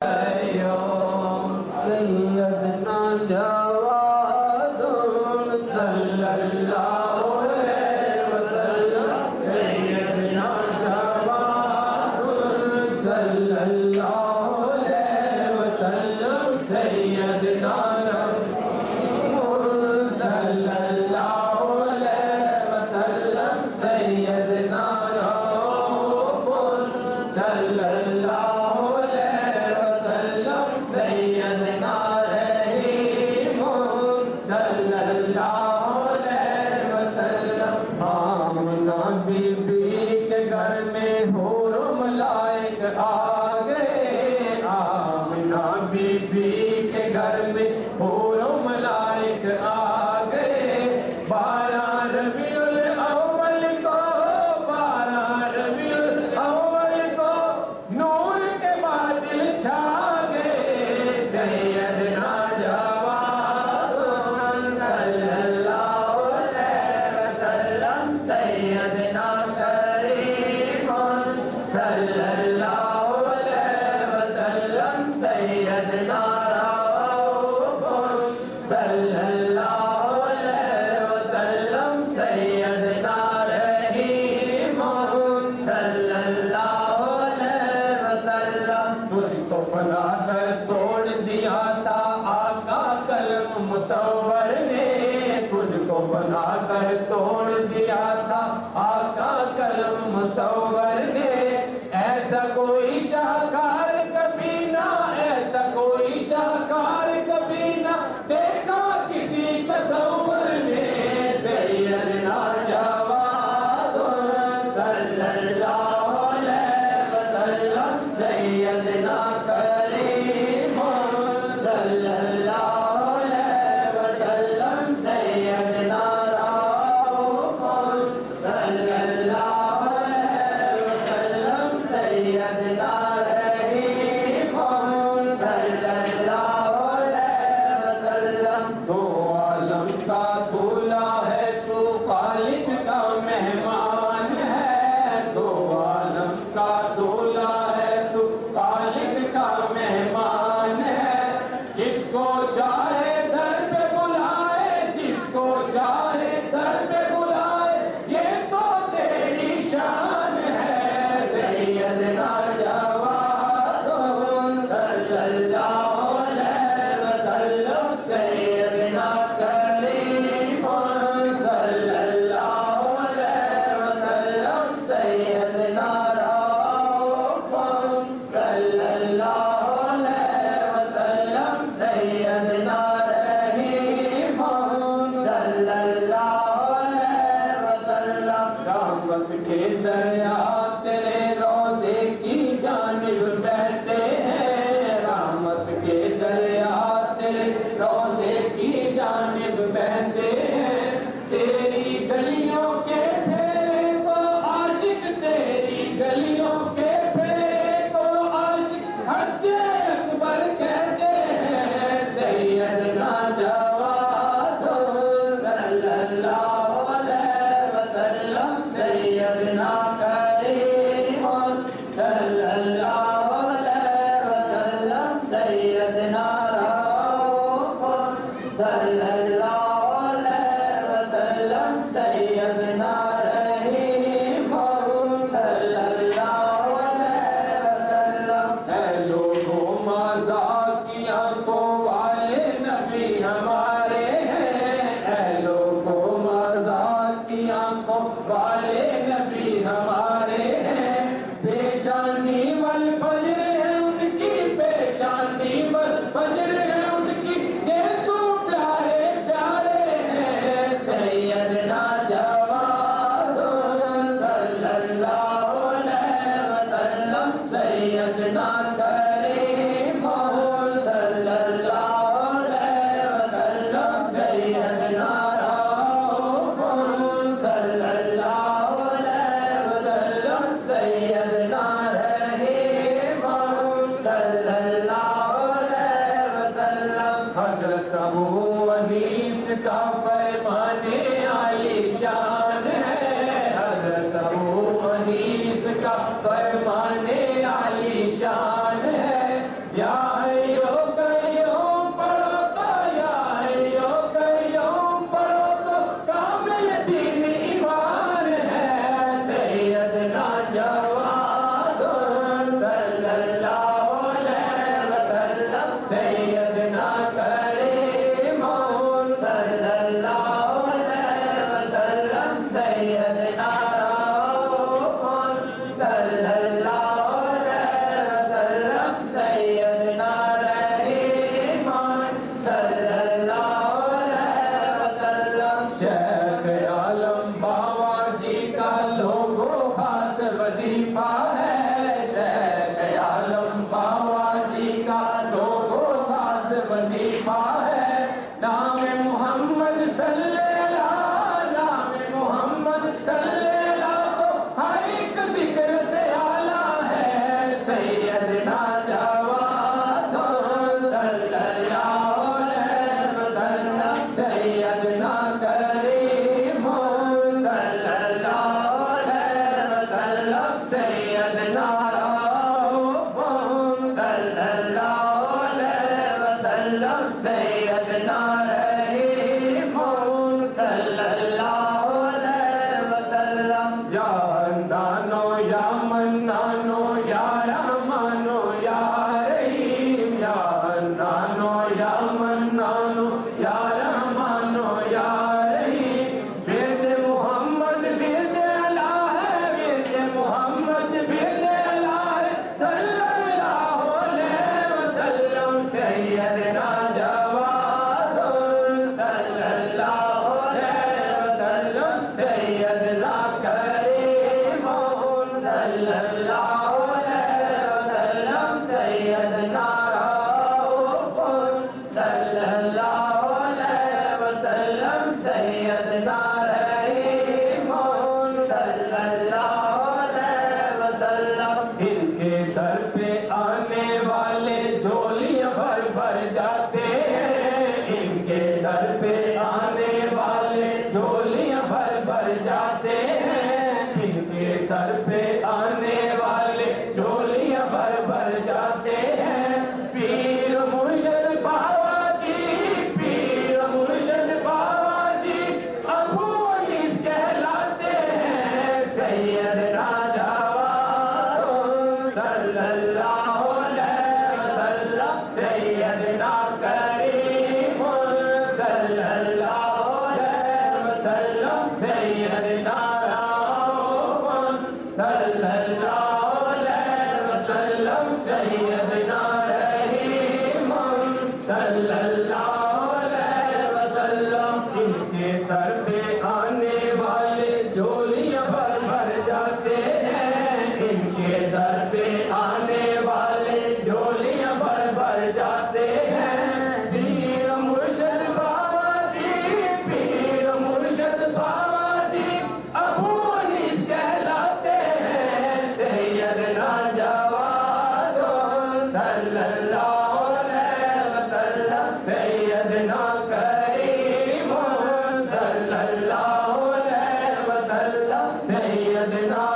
سیدنا جواد صلی اللہ علیہ وسلم سیدنا جواد صلی اللہ علیہ وسلم سیدنا رسول صلی اللہ علیہ وسلم سیدنا رسول صلی اللہ علیہ وسلم سیدنا رحیم صلی اللہ علیہ وسلم آمنہ بی بی کے گھر میں حور و ملائک آ گئے آمنہ بی بی کے گھر میں حور و ملائک آ گئے 12 ربیع الاول کو 12 ربیع الاول کو نور کے بادل چھا گئے سیدنا جواد صلی اللہ علیہ وسلم سیدنا کریم صلی اللہ علیہ وسلم سیدنا رؤوف صلی اللہ علیہ وسلم سیدنا رحیم صلی اللہ علیہ وسلم تجھ کو بنا کر توڑ دیا تھا آقا قلم مصور نے تجھ کو بنا کر توڑ دیا تھا آقا قلم مصور نے ایسا کوئی شاہکار کبھی نہ ایسا کوئی شاہکار کبھی نہ دیکھا کسی تصور نے سیدنا جواد صلی اللہ علیہ وسلم سیدنا کریم صلی اللہ علیہ وسلم سیدنا رؤوف صلی اللہ علیہ وسلم سیدنا رحیم صلی اللہ علیہ وسلم تو عالم کا دولہا ہے تو خالق کا مہمان ہے تو عالم کا دولہا ہے تو خالق کا مہمان ہے جس کو چاہے در پہ بلائے جس کو چاہے در پہ بلائے یہ تو تیری شان ہے سیدنا جواد صلی اللہ علیہ وسلم سیدنا کریم صلی اللہ علیہ وسلم سیدنا رؤوف صلی اللہ علیہ وسلم سیدنا رحیم صلی اللہ علیہ وسلم رحمت کے دریا تیرے روضے کی جانب بہتے ہیں رحمت کے دریا تیرے روضے کی جانب بہتے ہیں تیری گلیوں کے پھیرے کو عاشق تیری گلیوں کے پھیرے کو عاشق حج اکبر کہتے ہیں سیدنا جواد صلی اللہ علیہ وسلم سیدنا کریم صلی اللہ علیہ وسلم سیدنا رؤوف صلی اللہ علیہ وسلم سیدنا رحیم صلی اللہ علیہ وسلم اے لوگوں مذاق کی آنکھوں والے نبی ہمارے ہیں اے لوگوں مذاق کی آنکھوں والے نبی ہمارے ہیں پیشانی والفجر ہے ان کی پیشانی والفجر ہے ان کی یہ سو پیارے پیارے ہیں سیدنا جواد صلی اللہ علیہ وسلم سیدنا کریم صلی اللہ علیہ وسلم سیدنا رؤوف صلی اللہ علیہ وسلم سیدنا رحیم صلی اللہ علیہ وسلم حضرت ابو انیس کا فرمانے عالی شان ہے حضرت ابو انیس کا فرمانے عالی شان ہے یا صلی اللہ علیہ وسلم سیدنا رحیم صلی اللہ علیہ وسلم یا حنانو یا منانو یا رحمانو یا رحیم یا حنانو یا منانو یا رحمانو یا رحیم ورد محمد ورد الہ ہے ورد محمد ورد الہ ہے صلی اللہ علیہ وسلم سیدنا جواد صلی اللہ علیہ وسلم سیدنا کریم صلی اللہ علیہ وسلم سیدنا رؤوف صلی اللہ علیہ وسلم سیدنا رحیم صلی اللہ علیہ وسلم ان کے در پہ آنے والے جھولیاں بھر بھر جاتے ہیں ان کے در پہ آنے والے جھولیاں بھر بھر جاتے ہیں ان کے در پہ آنے والے جھولیاں بھر بھر جاتے ہیں پیر مرشد بابا جی پیر مرشد بابا جی ابو انیس کہلاتے ہیں سیدنا جواد صلی اللہ علیہ وسلم سیدنا کریم صلی اللہ علیہ وسلم سیدنا رؤوف صلی اللہ علیہ وسلم سیدنا رحیم صلی اللہ علیہ وسلم ان کے در پہ آنے والے جھولیاں بھر بھر جاتے ہیں ان کے در پہ آنے والے جھولیاں بھر بھر جاتے ہیں پیر مرشد بابا جی پیر مرشد بابا جی ابو انیس کہلاتے ہیں سیدنا جواد صلی اللہ علیہ وسلم سیدنا کریم صلی اللہ علیہ وسلم سیدنا